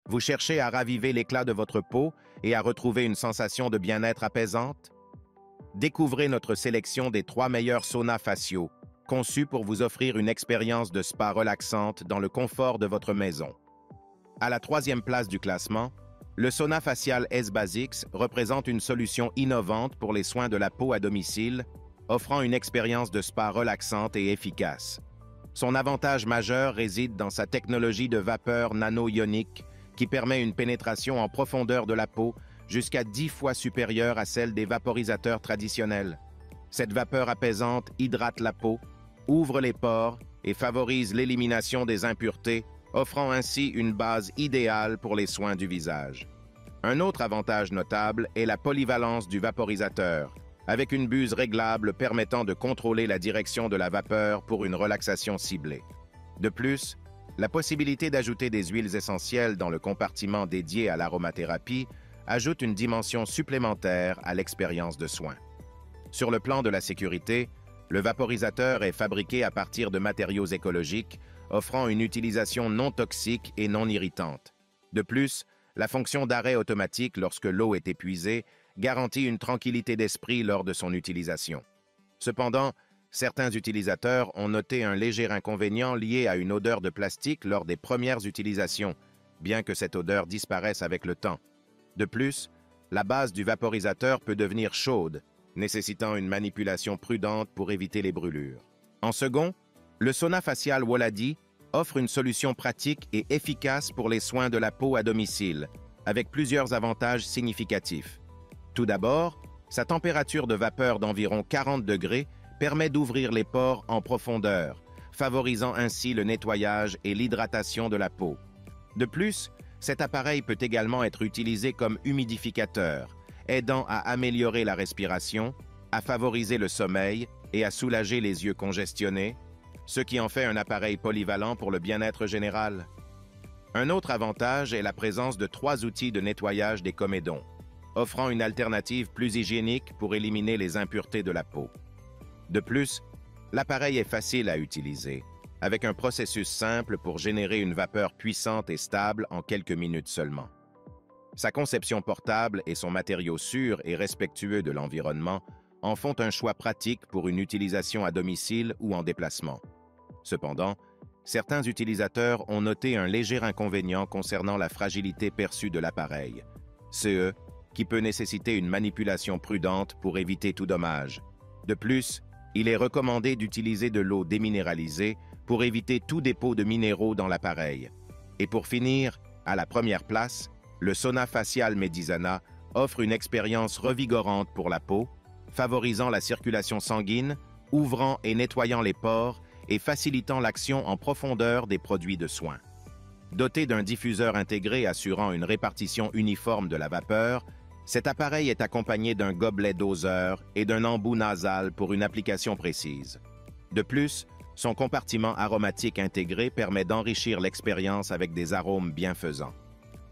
Vous cherchez à raviver l'éclat de votre peau et à retrouver une sensation de bien-être apaisante? Découvrez notre sélection des 3 meilleurs saunas faciaux, conçus pour vous offrir une expérience de spa relaxante dans le confort de votre maison. À la 3e place du classement, le sauna facial S-Basics représente une solution innovante pour les soins de la peau à domicile, offrant une expérience de spa relaxante et efficace. Son avantage majeur réside dans sa technologie de vapeur nano-ionique qui permet une pénétration en profondeur de la peau jusqu'à 10 fois supérieure à celle des vaporisateurs traditionnels. Cette vapeur apaisante hydrate la peau, ouvre les pores et favorise l'élimination des impuretés, offrant ainsi une base idéale pour les soins du visage. Un autre avantage notable est la polyvalence du vaporisateur, avec une buse réglable permettant de contrôler la direction de la vapeur pour une relaxation ciblée. De plus, la possibilité d'ajouter des huiles essentielles dans le compartiment dédié à l'aromathérapie ajoute une dimension supplémentaire à l'expérience de soins. Sur le plan de la sécurité, le vaporisateur est fabriqué à partir de matériaux écologiques, offrant une utilisation non toxique et non irritante. De plus, la fonction d'arrêt automatique lorsque l'eau est épuisée garantit une tranquillité d'esprit lors de son utilisation. Cependant, certains utilisateurs ont noté un léger inconvénient lié à une odeur de plastique lors des premières utilisations, bien que cette odeur disparaisse avec le temps. De plus, la base du vaporisateur peut devenir chaude, nécessitant une manipulation prudente pour éviter les brûlures. En second, le sauna facial Woladi offre une solution pratique et efficace pour les soins de la peau à domicile, avec plusieurs avantages significatifs. Tout d'abord, sa température de vapeur d'environ 40 degrés permet d'ouvrir les pores en profondeur, favorisant ainsi le nettoyage et l'hydratation de la peau. De plus, cet appareil peut également être utilisé comme humidificateur, aidant à améliorer la respiration, à favoriser le sommeil et à soulager les yeux congestionnés, ce qui en fait un appareil polyvalent pour le bien-être général. Un autre avantage est la présence de 3 outils de nettoyage des comédons, offrant une alternative plus hygiénique pour éliminer les impuretés de la peau. De plus, l'appareil est facile à utiliser, avec un processus simple pour générer une vapeur puissante et stable en quelques minutes seulement. Sa conception portable et son matériau sûr et respectueux de l'environnement en font un choix pratique pour une utilisation à domicile ou en déplacement. Cependant, certains utilisateurs ont noté un léger inconvénient concernant la fragilité perçue de l'appareil, CE, qui peut nécessiter une manipulation prudente pour éviter tout dommage. De plus, il est recommandé d'utiliser de l'eau déminéralisée pour éviter tout dépôt de minéraux dans l'appareil. Et pour finir, à la première place, le sauna facial Medisana offre une expérience revigorante pour la peau, favorisant la circulation sanguine, ouvrant et nettoyant les pores et facilitant l'action en profondeur des produits de soins. Doté d'un diffuseur intégré assurant une répartition uniforme de la vapeur, cet appareil est accompagné d'un gobelet doseur et d'un embout nasal pour une application précise. De plus, son compartiment aromatique intégré permet d'enrichir l'expérience avec des arômes bienfaisants.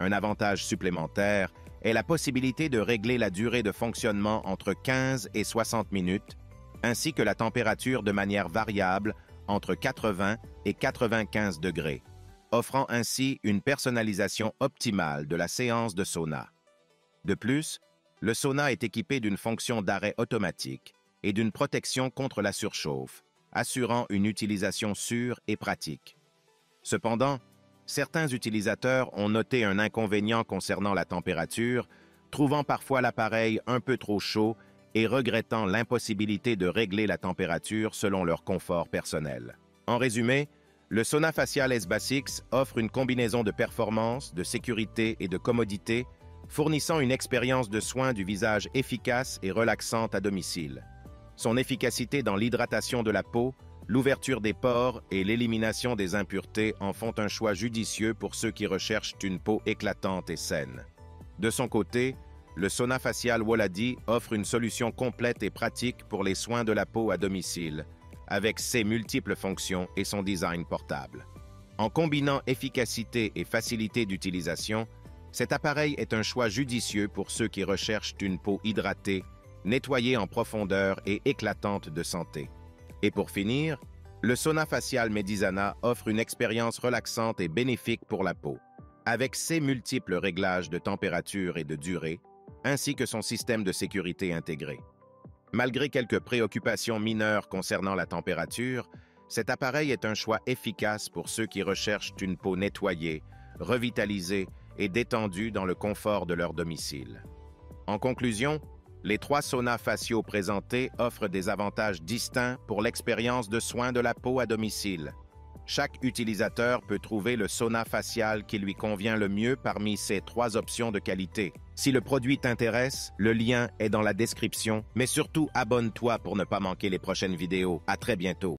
Un avantage supplémentaire est la possibilité de régler la durée de fonctionnement entre 15 et 60 minutes, ainsi que la température de manière variable entre 80 et 95 degrés, offrant ainsi une personnalisation optimale de la séance de sauna. De plus, le sauna est équipé d'une fonction d'arrêt automatique et d'une protection contre la surchauffe, assurant une utilisation sûre et pratique. Cependant, certains utilisateurs ont noté un inconvénient concernant la température, trouvant parfois l'appareil un peu trop chaud et regrettant l'impossibilité de régler la température selon leur confort personnel. En résumé, le sauna facial S-Basics offre une combinaison de performance, de sécurité et de commodité, fournissant une expérience de soins du visage efficace et relaxante à domicile. Son efficacité dans l'hydratation de la peau, l'ouverture des pores et l'élimination des impuretés en font un choix judicieux pour ceux qui recherchent une peau éclatante et saine. De son côté, le sauna facial Woladi offre une solution complète et pratique pour les soins de la peau à domicile, avec ses multiples fonctions et son design portable. En combinant efficacité et facilité d'utilisation, cet appareil est un choix judicieux pour ceux qui recherchent une peau hydratée, nettoyée en profondeur et éclatante de santé. Et pour finir, le sauna facial Medisana offre une expérience relaxante et bénéfique pour la peau. Avec ses multiples réglages de température et de durée, ainsi que son système de sécurité intégré. Malgré quelques préoccupations mineures concernant la température, cet appareil est un choix efficace pour ceux qui recherchent une peau nettoyée, revitalisée et détendue dans le confort de leur domicile. En conclusion, les 3 saunas faciaux présentés offrent des avantages distincts pour l'expérience de soins de la peau à domicile. Chaque utilisateur peut trouver le sauna facial qui lui convient le mieux parmi ces 3 options de qualité. Si le produit t'intéresse, le lien est dans la description, mais surtout abonne-toi pour ne pas manquer les prochaines vidéos. À très bientôt.